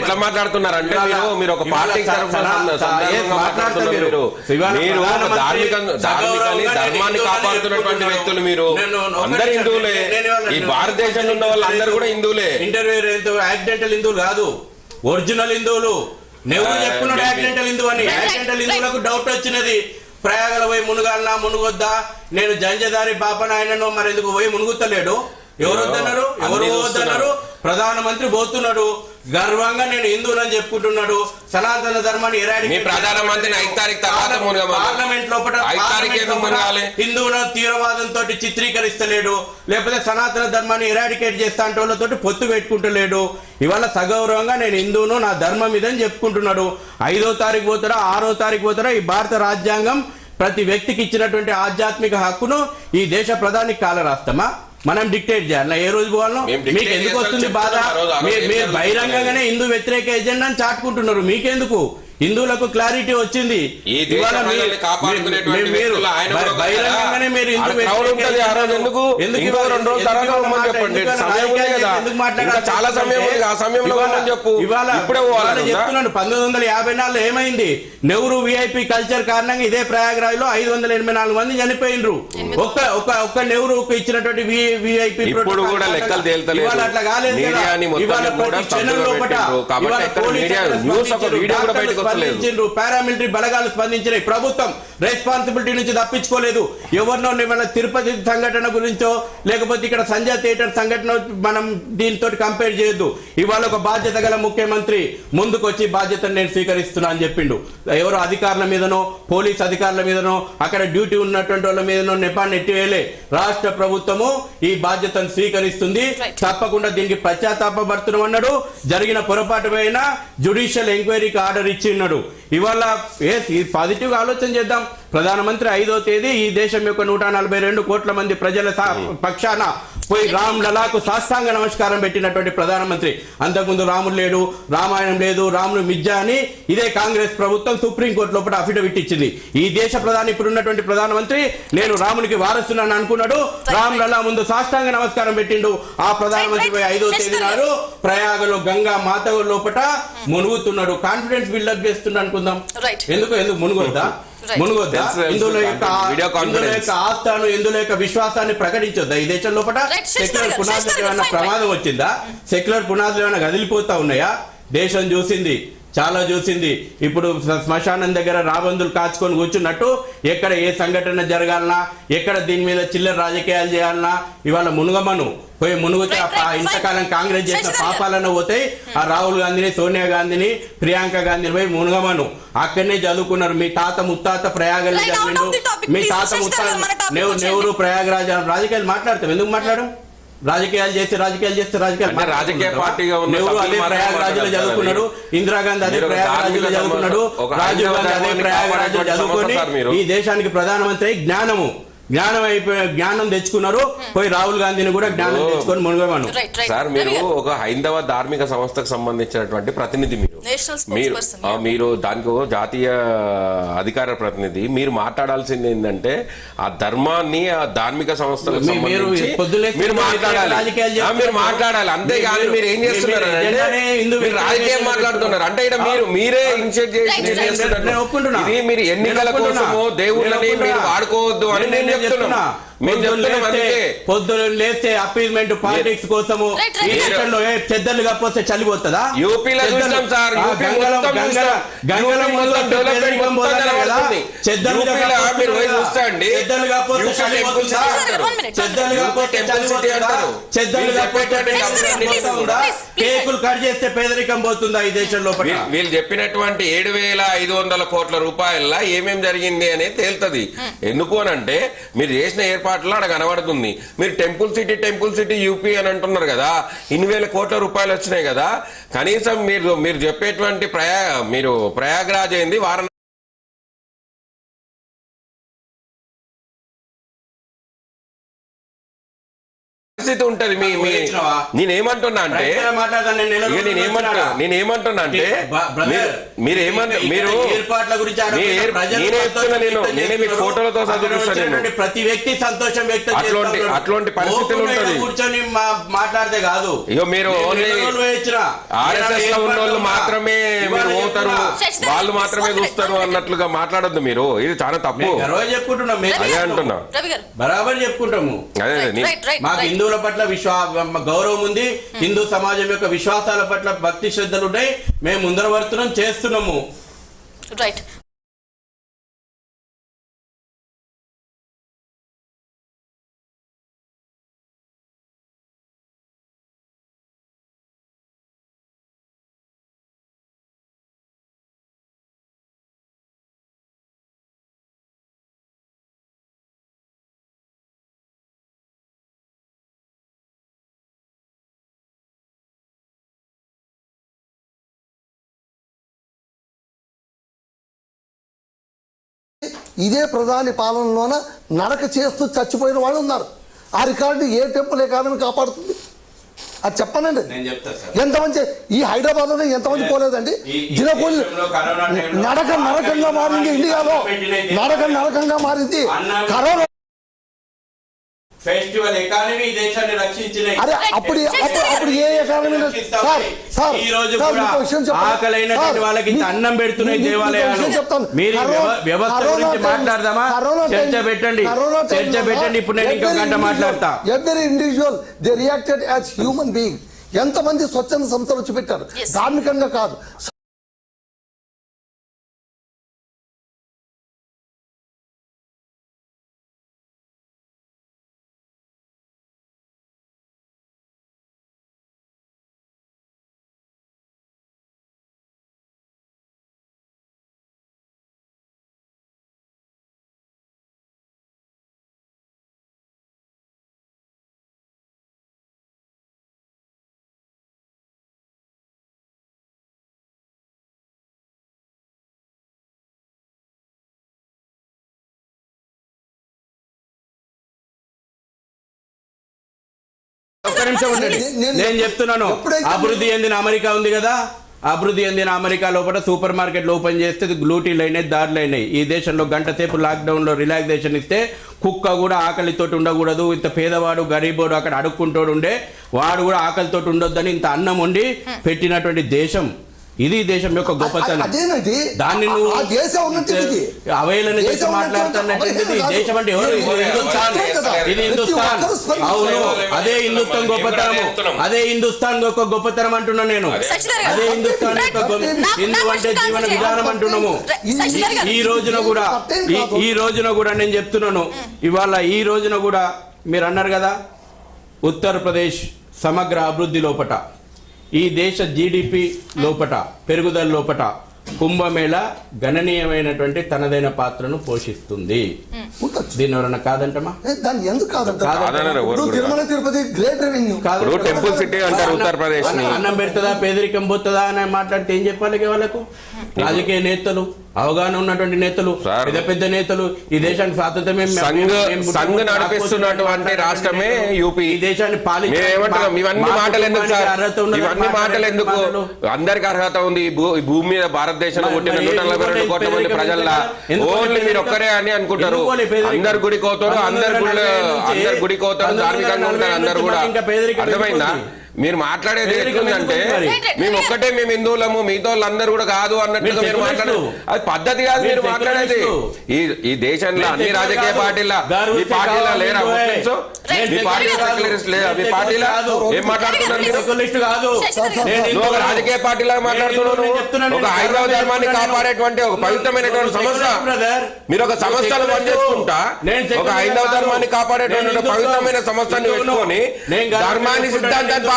ఎట్లా మాట్లాడుతున్నారంటే మీరు ఒక పార్టీ ధర్మాన్ని కాపాడుతున్నటువంటి వ్యక్తులు. మీరు అందరు హిందువులే, ఈ భారతదేశంలో ఉన్న వాళ్ళు అందరూ కూడా హిందువులే. ఇంటర్వ్యూ యాక్సిడెంటల్ హిందువులు కాదు, ఒరిజినల్ హిందువులు. నెహ్రూ చెప్పుకున్నాడు యాక్సిడెంటల్ హిందువు అని. యాక్సిడెంటల్ హిందువులకు డౌట్ వచ్చినది, ప్రయాగల పోయి మునుగాలనా మునుగొద్దా, నేను జంజదారి బాపనాయనను మరి ఎందుకు పోయి మునుగుతలేడు? ఎవరు వద్దన్నారు? ఎవరు వద్దన్నారు? ప్రధానమంత్రి పోతున్నాడు, గర్వంగా నేను హిందువులని చెప్పుకుంటున్నాడు. సనాతన ధర్మాన్ని పార్లమెంట్ లోపల హిందువులను తీవ్రవాదంతో చిత్రీకరిస్తలేడు, లేకపోతే సనాతన ధర్మాన్ని ఎరాడికేట్ చేస్తా అంటే వాళ్ళతో పొత్తు పెట్టుకుంటలేడు. ఇవాళ సగౌరవంగా నేను హిందువును, నా ధర్మం ఇదని చెప్పుకుంటున్నాడు. 5వ తారీఖు పోతారా, 6వ తారీఖు పోతారా? ఈ భారత రాజ్యాంగం ప్రతి వ్యక్తికి ఇచ్చినటువంటి ఆధ్యాత్మిక హక్కును ఈ దేశ ప్రధానికి కాలరాస్తామా? మనం డిక్టేట్ చేయాలి ఏ రోజు పోవాలో? మీకు ఎందుకు వస్తుంది బాధ? మీరు బహిరంగంగానే హిందూ వ్యతిరేక ఎజెండాని చాటుకుంటున్నారు. మీకెందుకు? హిందువులకు క్లారిటీ వచ్చింది. చాలా సమయం 1954 ఏమైంది? నెహ్రూ విఐపి కల్చర్ కారణంగా ఇదే ప్రయాగరాజ్ లో 584 మంది చనిపోయినరు. ఒక్క నెహ్రూకు ఇచ్చినటువంటి విఐపి లెక్కలు తేల్తలేదు. అట్లా కాలేదు. పారామిలిటరీ బలగాలు స్పందించినాయి. ప్రభుత్వం రెస్పాన్సిబిలిటీ నుంచి తప్పించుకోలేదు. ఎవరినో తిరుపతి సంఘటన గురించో లేకపోతే ఇక్కడ సంజయ్ థియేటర్ సంఘటన మనం దీంతో కంపేర్ చేయొద్దు. ఇవాళ ఒక బాధ్యత గల ముఖ్యమంత్రి ముందుకు వచ్చి బాధ్యతను నేను స్వీకరిస్తున్నా అని చెప్పిండు. ఎవరో అధికారుల మీదనో పోలీస్ అధికారుల మీదనో అక్కడ డ్యూటీ ఉన్నటువంటి వాళ్ళ మీదనో నెపాన్ని ఎట్టివేయలే. రాష్ట్ర ప్రభుత్వము ఈ బాధ్యతను స్వీకరిస్తుంది. తప్పకుండా దీనికి పశ్చాత్తాపడుతున్నాం అన్నాడు. జరిగిన పొరపాటు పైన జ్యుడిషియల్ ఎంక్వైరీకి ఆర్డర్ ఇచ్చి ఉన్నాడు. ఇవాళ పాజిటివ్ గా ఆలోచన చేద్దాం. ప్రధానమంత్రి 5వ తేదీ ఈ దేశం యొక్క 142 కోట్ల మంది ప్రజల పక్షాన పోయి రామ్ లలాకు సాష్టాంగ నమస్కారం పెట్టినటువంటి ప్రధానమంత్రి. అంతకుముందు రాముడు లేడు, రామాయణం లేదు, రాముడు మిథ్య అని ఇదే కాంగ్రెస్ ప్రభుత్వం సుప్రీంకోర్టు లోపల అఫిడవిట్ ఇచ్చింది. ఈ దేశ ప్రధాని ఇప్పుడున్నటువంటి ప్రధానమంత్రి నేను రామునికి వారసునని అనుకున్నాడు. రామ్ లలా ముందు సాష్టాంగ నమస్కారం పెట్టిండు. ఆ ప్రధానమంత్రి 5వ తేదీ నాడు ప్రయాగలో గంగా మాత లోపల మునుగుతున్నాడు. కాన్ఫిడెన్స్ బిల్డప్ చేస్తున్నాడు అనుకుందాం. ఎందుకు మునుగొద్దా? హిందువుల యొక్క ఆస్థాను, హిందువుల యొక్క విశ్వాసాన్ని ప్రకటించొద్దా? ఈ దేశం లోపల సెక్యులర్ పునాదులు ఏమైనా ప్రమాదం వచ్చిందా? సెక్యులర్ పునాదులు ఏమైనా కదిలిపోతా ఉన్నాయా? దేశం చూసింది, చాలా చూసింది. ఇప్పుడు శ్మశానం దగ్గర రాబందులు కాచుకొని కూర్చున్నట్టు ఎక్కడ ఏ సంఘటన జరగాలన్నా, ఎక్కడ దీని మీద చిల్లర రాజకీయాలు చేయాలన్నా ఇవాళ మునుగమను పోయి మునుగుతే ఇంతకాలం కాంగ్రెస్ చేసిన పాపాలను పోతాయి. ఆ రాహుల్ గాంధీని, సోనియా గాంధీని, ప్రియాంక గాంధీని పోయి మునుగమను. అక్కడనే చదువుకున్నారు. మీ తాత ముత్తాత ప్రయాగరాజ్ చదివిండు. మీ తాత ముత్తాత నెహ్రూ ప్రయాగరాజ్ రాజకీయాలు మాట్లాడతాం. ఎందుకు మాట్లాడడం? రాజకీయాలు చేస్తే రాజకీయ పార్టీగా నెహ్రూ అదే ప్రయాగరాజ్లో చదువుకున్నాడు, ఇందిరాగాంధీ అదే ప్రయాగరాజ్లో చదువుకున్నాడు, రాజీవ్ గాంధీ అదే ప్రయాగరాజ్లో చదువుకొని ఈ దేశానికి ప్రధానమంత్రి జ్ఞానం తెచ్చుకున్నారు. పోయి రాహుల్ గాంధీని కూడా జ్ఞానం తెచ్చుకొని మునుగమను. సార్ మీరు ఒక హైందవ ధార్మిక సంస్థకు సంబంధించినటువంటి ప్రతినిధి, మీరు దానికి ఒక జాతీయ అధికార ప్రతినిధి. మీరు మాట్లాడాల్సింది ఏంటంటే ఆ ధర్మాన్ని, ఆ ధార్మిక సంస్థలకు సంబంధించి మీరు మాట్లాడాలి. అంతేగాని మీరు ఏం చేస్తున్నారు అంటే రాజకీయం మాట్లాడుతున్నారు. అంటే ఇక్కడ మీరే ఇనిషియేట్ చేసి మీరు ఎన్నికల కోసమో దేవుళ్ళని మీరు వాడుకోవద్దు అని నేను చెప్తున్నా. పొద్దున లేస్తే అపీల్మెంట్ పాలిటిక్స్ కోసము ఈ దేశంలో చెద్దలు కప్పోతే చలిపోతుందా? యూపీలో కేకులు కట్ చేస్తే పేదరికం పోతుందా ఈ దేశంలో? వీళ్ళు చెప్పినటువంటి 7,500 కోట్ల రూపాయల ఏమేం జరిగింది అనేది తేలుతుంది. ఎందుకు అనంటే మీరు చేసిన ఏర్పాటు అక్కడ కనబడుతుంది. మీరు టెంపుల్ సిటీ యూపీ అని అంటున్నారు కదా, ఇన్ని వేల కోట్ల రూపాయలు వచ్చినాయి కదా. కనీసం మీరు చెప్పేటువంటి మీరు ప్రయాగరాజ్ అయింది వారణాసి పరిస్థితి ఉంటది. నేనేమంటున్నా అంటే నేనేమంటున్నా అంటే మీరు నేనే మీకు ఫోటోలతో చదివిస్తాను. ప్రతి వ్యక్తి సంతోషం వ్యక్తం అట్లాంటి పరిస్థితులు ఉంటది. కూర్చొని మాట్లాడితే కాదు. ఇగో మీరు ఓన్లీ RSS లో ఉన్న వాళ్ళు మాత్రమే మీరు పోతారు, వాళ్ళు మాత్రమే చూస్తారు అన్నట్లుగా మాట్లాడొద్దు మీరు. ఇది చాలా తప్పు. అదే అంటున్నా, బరాబర్ చెప్పుకుంటాము. మాకు హిందువుల పట్ల గౌరవం ఉంది, హిందూ సమాజం యొక్క విశ్వాసాల పట్ల భక్తి శ్రద్ధలు ఉన్నాయి. మేము ముందర వర్తనం చేస్తున్నాము. రైట్. ఇదే ప్రధాని పాలనలోన నడక చేస్తూ చచ్చిపోయిన వాళ్ళు ఉన్నారు. ఆ రికార్డు ఏ టెంపుల్ ఎకానమీ కాపాడుతుంది? అది చెప్పనండి. ఎంతమంది ఈ హైదరాబాద్ లో ఎంతమంది పోలేదండి? దినకూలి నరకంగా మారింది ఇండియాలో, నరకంగా మారింది కరోనా. ఫెస్టివల్ ఎకానమీ దేశాన్ని రక్షించిన అప్పుడు ఏ ఎకానమీ? ఈ రోజు కూడా ఆకలైనటువంటి వాళ్ళకి అన్నం పెడుతున్నాయి దేవాలయాలు. మీరు వ్యవస్థ గురించి మాట్లాడదామా? చర్చ పెట్టండి. ఇప్పుడు నేను ఇంకో గంట మాట్లాడతా. Every individual they reacted as human being. ఎంతమంది స్వచ్ఛంద సంస్థలు వచ్చి పెట్టారు, ధార్మికంగా కాదు. నేను చెప్తున్నాను, అభివృద్ధి చెందిన అమెరికా ఉంది కదా, అభివృద్ధి చెందిన అమెరికా లోపల సూపర్ మార్కెట్లు ఓపెన్ చేస్తే గ్లూటీలు అయినాయి, దాడులు అయినాయి. ఈ దేశంలో గంట సేపు లాక్డౌన్ లో రిలాక్సేషన్ ఇస్తే కుక్క కూడా ఆకలితోటి ఉండకూడదు. ఇంత పేదవాడు గరీబోడు అక్కడ అడుక్కుంటోడు ఉండే వాడు కూడా ఆకలితోటి ఉండొద్దని ఇంత అన్నం వండి పెట్టినటువంటి దేశం ఇది. దేశం యొక్క గొప్పతనం. దాన్ని నువ్వు అవైలన చేసి మాట్లాడుతున్నటువంటిది దేశం అంటే ఎవరు? ఇది హిందుస్థాన్. అవును, అదే హిందుత్వం గొప్పతనము, అదే హిందుస్థాన్ యొక్క గొప్పతనం అంటున్నా నేను. అదే హిందుస్థాన్ యొక్క హిందూ అంటే జీవన విధానం అంటున్నాము. ఈ రోజున కూడా నేను చెప్తున్నాను, ఇవాళ ఈ రోజున కూడా మీరు అన్నారు కదా, ఉత్తరప్రదేశ్ సమగ్ర అభివృద్ధి లోపట, ఈ దేశ GDP లోపట పెరుగుదల లోపట కుంభమేళ గణనీయమైనటువంటి తనదైన పాత్రను పోషిస్తుంది. దీని ఎవరన్నా కాదంటమా? దాన్ని ఎందుకు Tirumala Tirupati great revenue temple city అంటారు ఉత్తరప్రదేశ్. అన్నం పెడుతుందా, పేదరికం పోతుందా అని మాట్లాడితే ఏం చెప్పాలి వాళ్ళకు? రాజకీయ నేతలు, అవగాహన ఉన్నటువంటి నేతలు, పెద్ద నేతలు, ఈ దేశానికి స్వాతంత్రమే సంఘ నడిపిస్తున్నటువంటి రాష్ట్రమే యూపీ. ఈ దేశాన్ని ఇవన్నీ మాటలు ఎందుకు సార్? ఇవన్నీ మాటలు ఎందుకు? అందరికి అర్హత ఉంది. భూమి మీద భారతదేశంలో పుట్టిన 142 కోట్ల మంది ప్రజల్లా ఓన్లీ మీరు ఒక్కరే అని అనుకుంటారు. అందరు గుడికి పోతారు, అందరు గుడికి పోతారు, ధార్మికంగా ఉంటారు అందరు కూడా. అర్థమైందా? మీరు మాట్లాడేది ఎట్లుందంటే మేము ఒక్కటే, మేము హిందువులము, మిగతా వాళ్ళందరూ కూడా కాదు అన్నట్టుగా మీరు మాట్లాడదు. అది పద్ధతి కాదు మీరు మాట్లాడేది. ఈ దేశంలో అన్ని రాజకీయ పార్టీల ఈ పార్టీల లేరా ముస్లింస్? మీ పార్టీ లేదా? మీ పార్టీలో ఏం మాట్లాడుతున్నారు మీరు? నువ్వు ఒక రాజకీయ పార్టీలా మాట్లాడుతున్నావు. ఒక హైందవ ధర్మాన్ని కాపాడేటువంటి ఒక పవిత్రమైనటువంటి సంస్థ, మీరు ఒక సంస్థను పనిచేసుకుంటా ఒక హైందవ ధర్మాన్ని కాపాడేటువంటి పవిత్రమైన సంస్థని పెట్టుకొని ధర్మాన్ని సిద్ధాంతాన్ని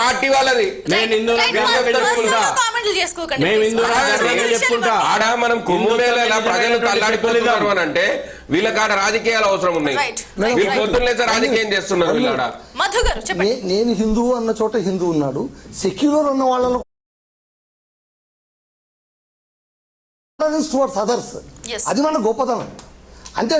పార్టీ వాళ్ళది. ఆడ మనం కుంభమేళ ప్రజలు తల్లాడిపోతున్నారు అని అంటే వీళ్ళకాడ రాజకీయాలు అవసరం ఉన్నాయి. వీళ్ళు పొద్దున్నే రాజకీయం చేస్తున్నారు. నేను హిందువు అన్న చోట హిందూ ఉన్నాడు, సెక్యులర్ ఉన్న వాళ్ళలో అదర్స్. అది మన గొప్పతనం. అంటే